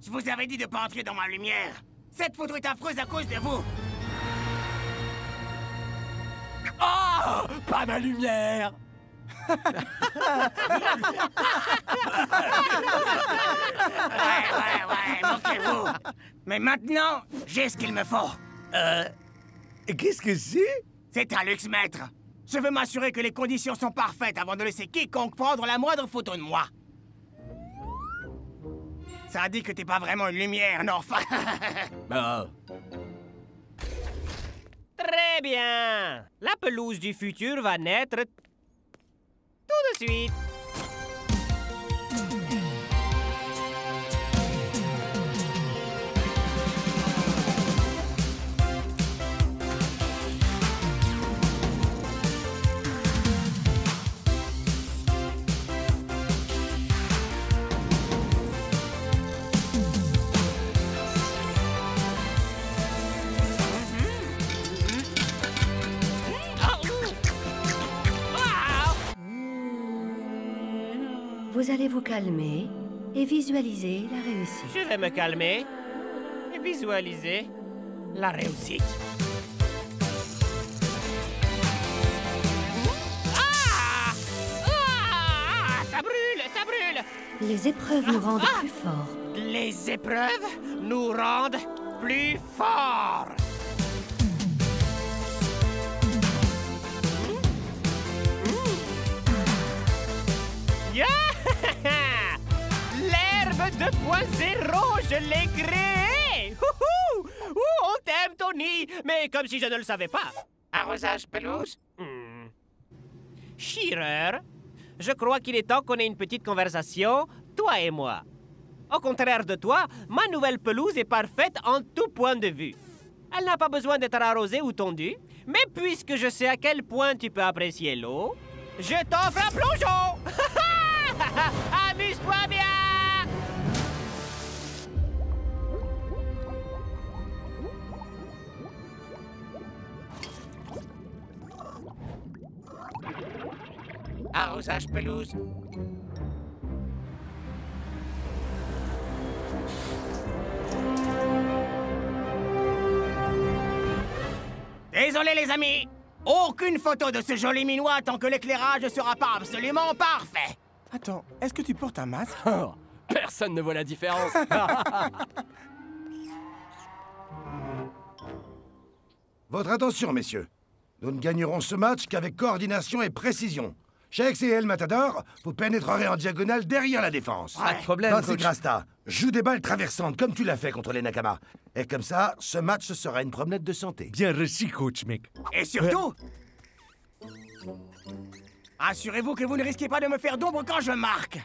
Je vous avais dit de pas entrer dans ma lumière. Cette photo est affreuse à cause de vous. Oh! Pas ma lumière! Ouais, moquez-vous. Mais maintenant, j'ai ce qu'il me faut. Qu'est-ce que c'est? C'est un luxe-mètre. Je veux m'assurer que les conditions sont parfaites avant de laisser quiconque prendre la moindre photo de moi. Ça dit que t'es pas vraiment une lumière, non? Très bien. La pelouse du futur va naître tout de suite. Vous allez vous calmer et visualiser la réussite. Je vais me calmer et visualiser la réussite. Ah! Ah! Ça brûle, ça brûle! Les épreuves nous rendent plus forts. Les épreuves nous rendent plus forts! Yeah! L'herbe 2.0, je l'ai créée! Ouh, on t'aime, Tony! Mais comme si je ne le savais pas. Arrosage pelouse? Shearer, je crois qu'il est temps qu'on ait une petite conversation, toi et moi. Au contraire de toi, ma nouvelle pelouse est parfaite en tout point de vue. Elle n'a pas besoin d'être arrosée ou tondue, mais puisque je sais à quel point tu peux apprécier l'eau, je t'offre un plongeon! Amuse-toi bien! Arrosage pelouse. Désolé les amis, aucune photo de ce joli minois tant que l'éclairage ne sera pas absolument parfait. Attends, est-ce que tu portes un masque? Personne ne voit la différence. Votre attention, messieurs. Nous ne gagnerons ce match qu'avec coordination et précision. Shakes et El Matador, vous pénétrerez en diagonale derrière la défense. Pas de problème, Nancy coach. Grasta, joue des balles traversantes comme tu l'as fait contre les Nakama. Et comme ça, ce match sera une promenade de santé. Bien reçu, coach, mec. Et surtout, assurez-vous que vous ne risquez pas de me faire d'ombre quand je marque.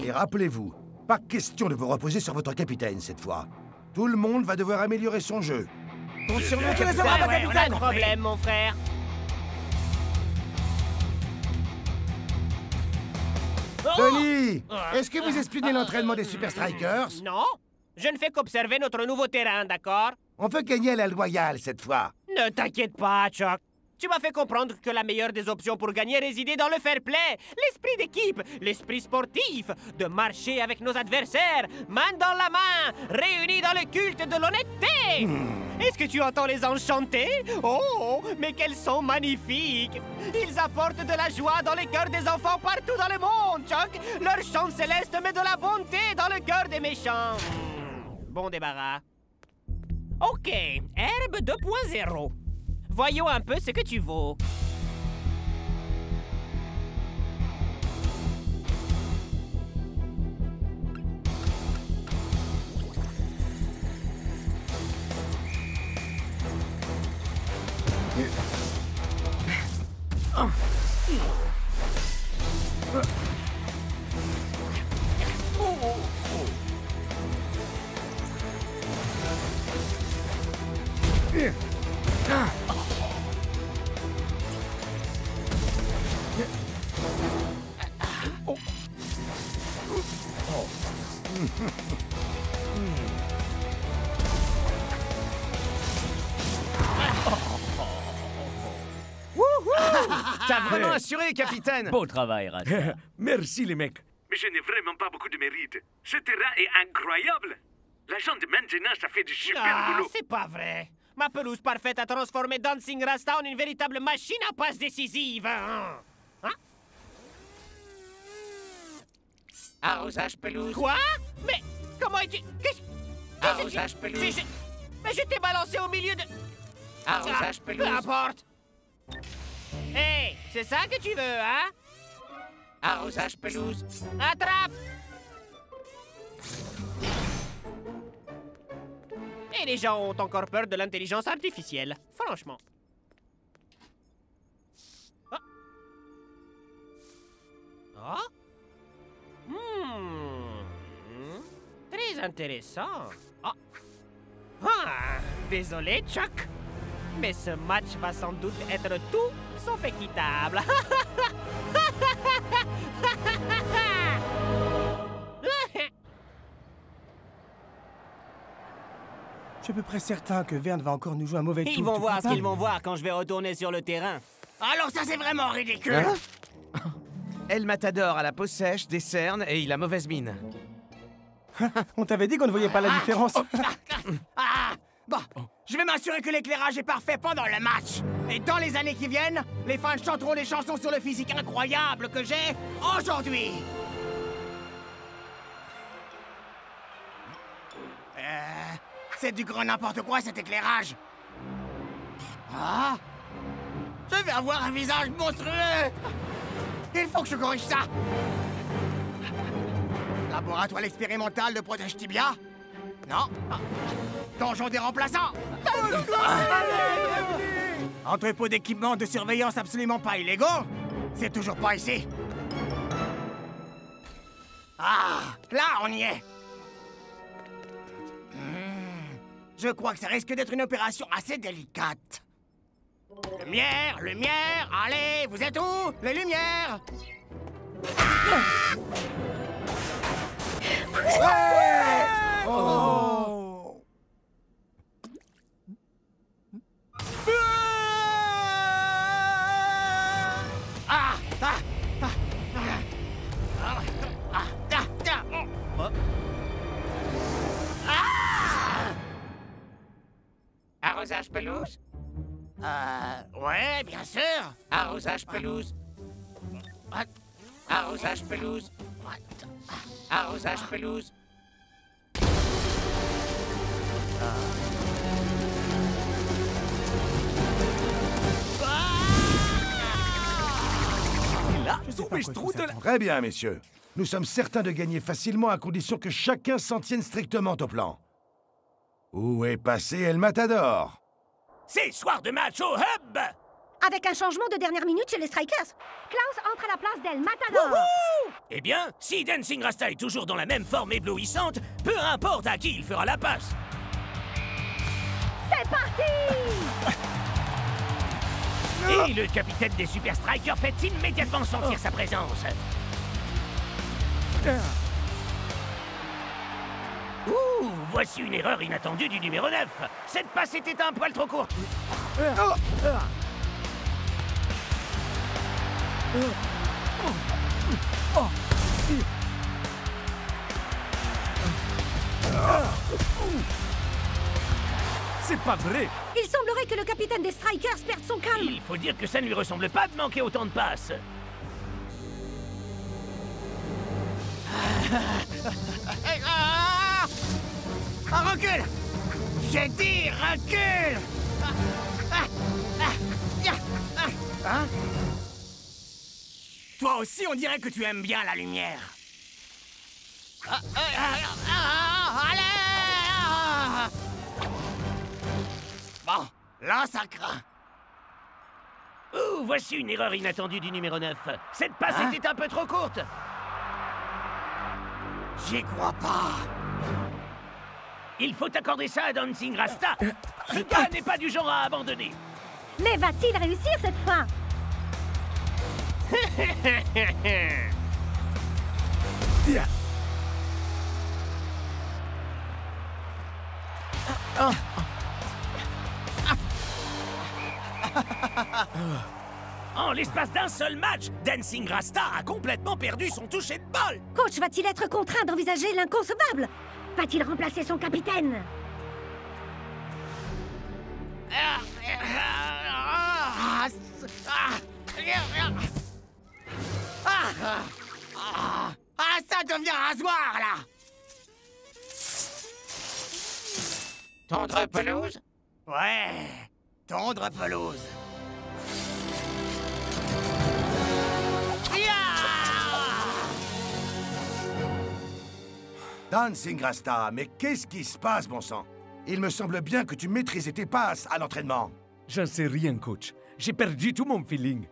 Et rappelez-vous, pas question de vous reposer sur votre capitaine cette fois. Tout le monde va devoir améliorer son jeu. Compte sur nous, Ouais, capitaine. on a Ouais, compris. problème, mon frère. Denis, est-ce que vous espionnez l'entraînement des Super Strikers? Non, je ne fais qu'observer notre nouveau terrain, d'accord? On veut gagner à la loyale cette fois. Ne t'inquiète pas, Chuck. Tu m'as fait comprendre que la meilleure des options pour gagner résidait dans le fair play, l'esprit d'équipe, l'esprit sportif, de marcher avec nos adversaires, main dans la main, réunis dans le culte de l'honnêteté. Est-ce que tu entends les anges chanter? Oh, mais quels sont magnifiques! Ils apportent de la joie dans les cœurs des enfants partout dans le monde, Chuck. Leur chant céleste met de la bonté dans le cœur des méchants. Bon débarras. Ok, Herbe 2.0. Voyons un peu ce que tu vaux. T'as vraiment assuré, capitaine. Beau travail, Rasta. Merci, les mecs. Mais je n'ai vraiment pas beaucoup de mérite. Ce terrain est incroyable. L'agent de maintenance a fait du super boulot. C'est pas vrai. Ma pelouse parfaite a transformé Dancing Rasta en une véritable machine à passes décisives. Hein? Arrosage pelouse. Quoi? Mais comment es-tu... Arrosage pelouse. Mais je t'ai balancé au milieu de... Arrosage pelouse. Peu importe. Hey, c'est ça que tu veux, hein? Arrosage pelouse. Attrape! Et les gens ont encore peur de l'intelligence artificielle, franchement. Ah. Très intéressant. Désolé, Chuck. Mais ce match va sans doute être tout sauf équitable. Je suis à peu près certain que Verne va encore nous jouer un mauvais tour. Ils vont tu voir crois ce pas? qu'ils vont voir quand je vais retourner sur le terrain. Alors ça c'est vraiment ridicule. El Matador a la peau sèche, des cernes et il a mauvaise mine. On t'avait dit qu'on ne voyait pas la différence. Bon, je vais m'assurer que l'éclairage est parfait pendant le match. Et dans les années qui viennent, les fans chanteront des chansons sur le physique incroyable que j'ai aujourd'hui. C'est du grand n'importe quoi cet éclairage. Ah, je vais avoir un visage monstrueux. Il faut que je corrige ça. Laboratoire expérimental de protège tibia? Non. Donjon des remplaçants. Entrepôt d'équipements de surveillance absolument pas illégaux? C'est toujours pas ici. Ah, là, on y est. Je crois que ça risque d'être une opération assez délicate. Lumière, lumière, allez, vous êtes où? Les lumières! Ouais! Oh! Arrosage pelouse? Ouais, bien sûr. Arrosage pelouse. Arrosage pelouse. Arrosage pelouse. Là, je trouve de la... Très bien, messieurs. Nous sommes certains de gagner facilement à condition que chacun s'en tienne strictement au plan. Où est passé El Matador? C'est soir de match au hub! Avec un changement de dernière minute chez les Strikers. Klaus entre à la place d'El Matador. Wouhou! Eh bien, si Dancing Rasta est toujours dans la même forme éblouissante, peu importe à qui il fera la passe. C'est parti! Et le capitaine des Super Strikers fait immédiatement sentir sa présence. Ouh, voici une erreur inattendue du numéro 9. Cette passe était un poil trop courte. C'est pas vrai! Il semblerait que le capitaine des Strikers perde son calme. Il faut dire que ça ne lui ressemble pas de manquer autant de passes. Recule! J'ai dit recule! Hein? Toi aussi, on dirait que tu aimes bien la lumière. Allez! Bon, là, ça craint. Ouh, voici une erreur inattendue du numéro 9. Cette passe était un peu trop courte. J'y crois pas. Il faut accorder ça à Dancing Rasta. Ce gars n'est pas du genre à abandonner. Mais va-t-il réussir cette fois? En l'espace d'un seul match, Dancing Rasta a complètement perdu son toucher de balle. Coach va-t-il être contraint d'envisager l'inconcevable? Va-t-il remplacer son capitaine? Ça devient rasoir, là! Tondre pelouse? Ouais, tondre pelouse. Dancing Rasta, mais qu'est-ce qui se passe, bon sang? Il me semble bien que tu maîtrisais tes passes à l'entraînement. J'en sais rien, coach. J'ai perdu tout mon feeling.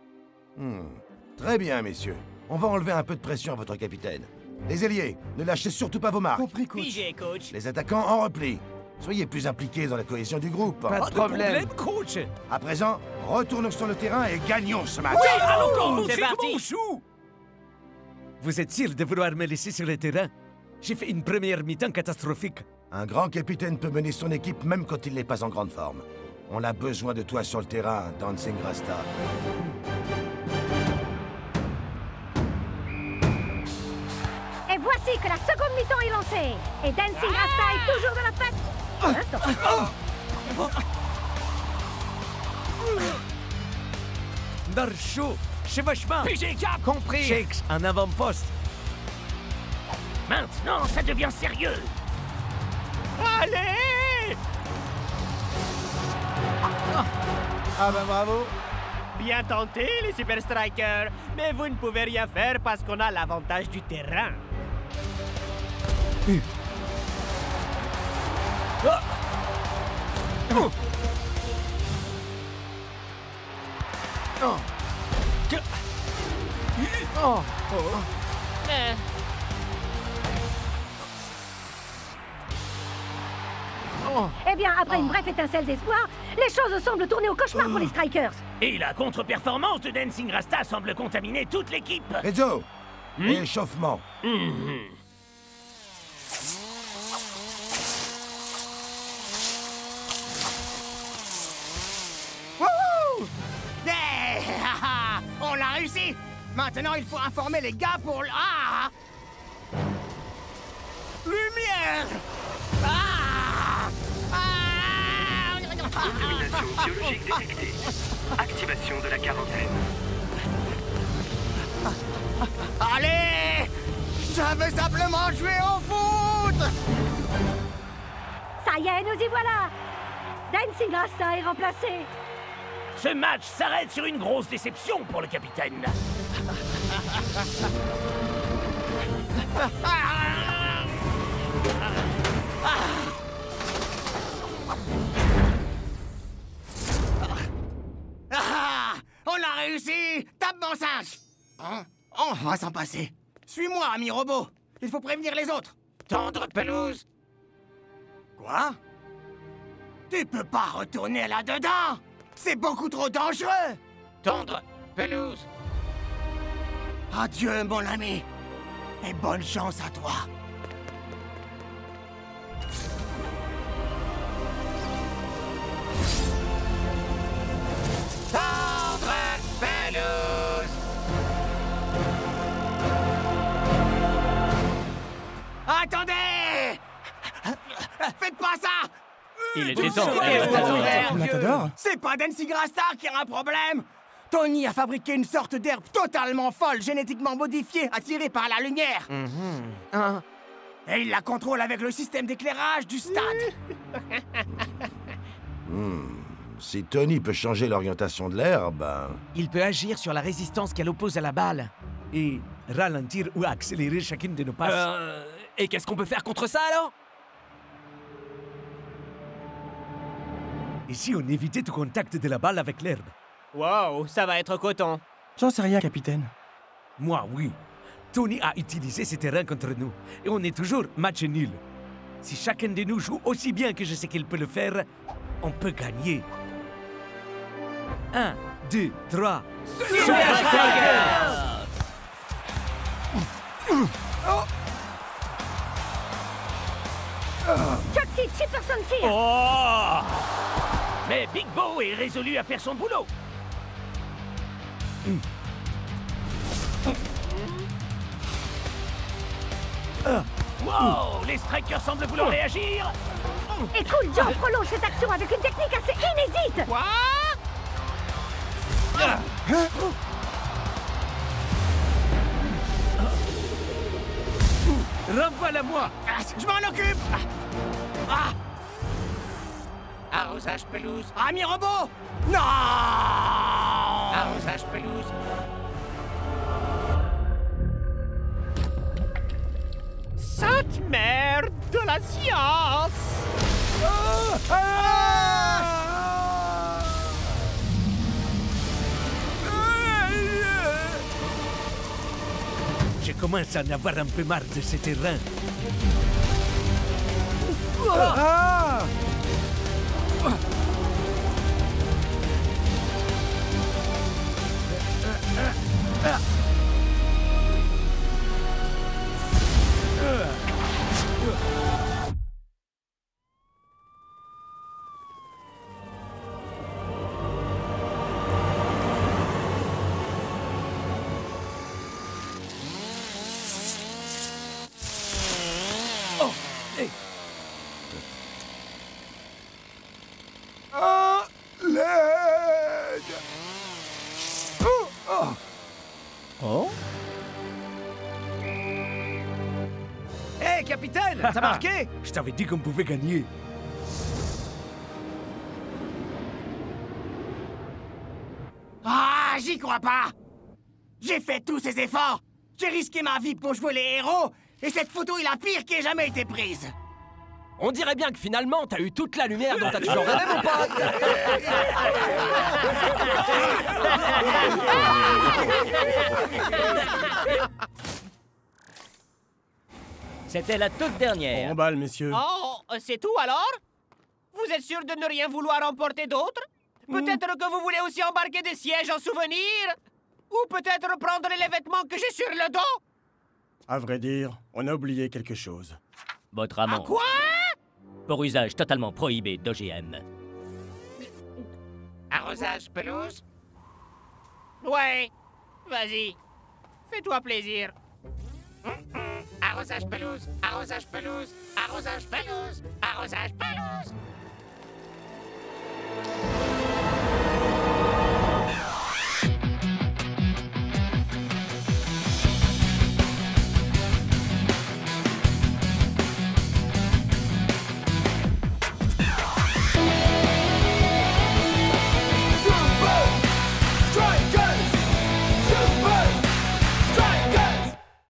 Très bien, messieurs. On va enlever un peu de pression à votre capitaine. Les ailiers, ne lâchez surtout pas vos marques. Compris, coach. Pigé, coach. Les attaquants en repli. Soyez plus impliqués dans la cohésion du groupe. Pas de problème, coach. À présent, retournons sur le terrain et gagnons ce match. Oui, allons, c'est parti. Vous êtes sûr de vouloir me laisser sur le terrain? J'ai fait une première mi-temps catastrophique. Un grand capitaine peut mener son équipe même quand il n'est pas en grande forme. On a besoin de toi sur le terrain, Dancing Rasta. Et voici que la seconde mi-temps est lancée. Et Dancing Rasta est toujours dans la passe. Darcho, chevauchement. Pigé, cap! Compris. Shakes en avant-poste. Maintenant, ça devient sérieux. Allez! Ah ben bravo. Bien tenté, les Super Strikers. Mais vous ne pouvez rien faire parce qu'on a l'avantage du terrain. Oh. Oh. Oh. Eh bien, après une brève étincelle d'espoir, les choses semblent tourner au cauchemar pour les Strikers. Et la contre-performance de Dancing Rasta semble contaminer toute l'équipe. Rizzo, échauffement. Wouhou! Yeah! On l'a réussi! Maintenant, il faut informer les gars pour... Ah! Lumière! Ah! Ah! Contamination biologique détectée. Activation de la quarantaine. Allez! Je veux simplement jouer au foot! Ça y est, nous y voilà! Dancing Rasta est remplacé. Ce match s'arrête sur une grosse déception pour le capitaine. On a réussi! Tape mon singe! Hein? On va s'en passer. Suis-moi, ami robot. Il faut prévenir les autres. Tendre pelouse. Quoi? Tu peux pas retourner là-dedans! C'est beaucoup trop dangereux! Tendre pelouse. Adieu, mon ami. Et bonne chance à toi. Tendre pelouse. Attendez! Faites pas ça! Il était temps. Matador? C'est pas Dancing Rasta qui a un problème! Tony a fabriqué une sorte d'herbe totalement folle, génétiquement modifiée, attirée par la lumière. Et il la contrôle avec le système d'éclairage du stade. Si Tony peut changer l'orientation de l'herbe, ben... Il peut agir sur la résistance qu'elle oppose à la balle. Et ralentir ou accélérer chacune de nos passes. Et qu'est-ce qu'on peut faire contre ça, alors? Et si on évitait tout contact de la balle avec l'herbe? Wow, ça va être coton. J'en sais rien, capitaine. Moi, oui. Tony a utilisé ce terrain contre nous. Et on est toujours match nul. Si chacun de nous joue aussi bien que je sais qu'il peut le faire, on peut gagner. 1, 2, 3... Super Strikers! Chucky, Chipperson tire! Oh! Mais Big Bo est résolu à faire son boulot. Wow! Les Strikers semblent vouloir réagir. Et Cool Joe prolonge cette action avec une technique assez inédite! Quoi? Renvoie-la-moi! Je m'en occupe! Arrosage pelouse. Ami robot! Non! Arrosage pelouse. Sainte mère de la science! Je commence à en avoir un peu marre de ce terrain. Hé, capitaine, t'as marqué? Je t'avais dit qu'on pouvait gagner. Ah, j'y crois pas! J'ai fait tous ces efforts! J'ai risqué ma vie pour jouer les héros! Et cette photo est la pire qui ait jamais été prise! On dirait bien que finalement, t'as eu toute la lumière dont t'as toujours rêvé, mon pote. C'était la toute dernière. Bon balle, messieurs. Oh, c'est tout alors? Vous êtes sûr de ne rien vouloir emporter d'autre? Peut-être que vous voulez aussi embarquer des sièges en souvenir? Ou peut-être prendre les vêtements que j'ai sur le dos? À vrai dire, on a oublié quelque chose. Votre amant. Quoi? Pour usage totalement prohibé d'OGM. Arrosage pelouse? Ouais, vas-y. Fais-toi plaisir. Arrosage pelouse, arrosage pelouse, arrosage pelouse, arrosage pelouse.